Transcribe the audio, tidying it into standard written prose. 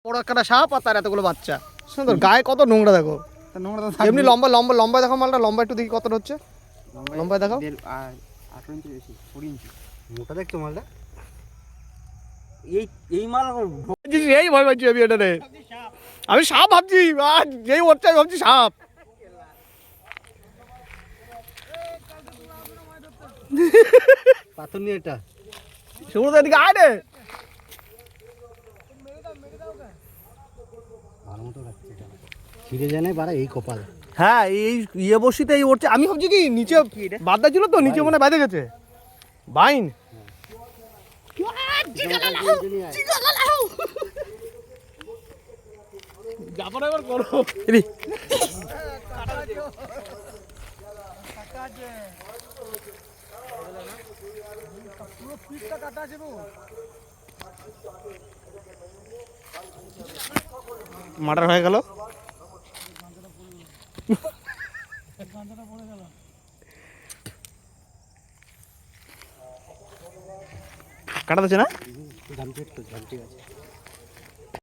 বড় একটা সাপ আর তার এতগুলো বাচ্চা। সুন্দর, গায়ে কত নোংরা দেখো। এমনি লম্বা লম্বা লম্বা দেখো মালটা, লম্বা একটু দেখি কতটা হচ্ছে, লম্বায় দেখাও। 18 ইঞ্চি বেশি, 20 ইঞ্চি মোটা দেখছো মালটা। এই মাল এই ভয় পাচ্ছি আমি এটা রে, আমি সাপ ভাবছি, আর যেই ওরটা আমি ভাবছি সাপ। পাথর নিয়ে এটা সমুদ্র এদিকে আয় রে। ভালো মতো রাখছে, ছিঁড়ে জানে বাড়া এই কপাল। হ্যাঁ এই ইয়ে বসিতে এই উঠছে, আমি ভাবছি কি নিচে বাদদা ছিল তো, নিচে মনে বেঁধে গেছে বাইন। যাবার এবার করো মার্ডার হয়ে গেল। কাটা দিচ্ছে না, জামটি আছে।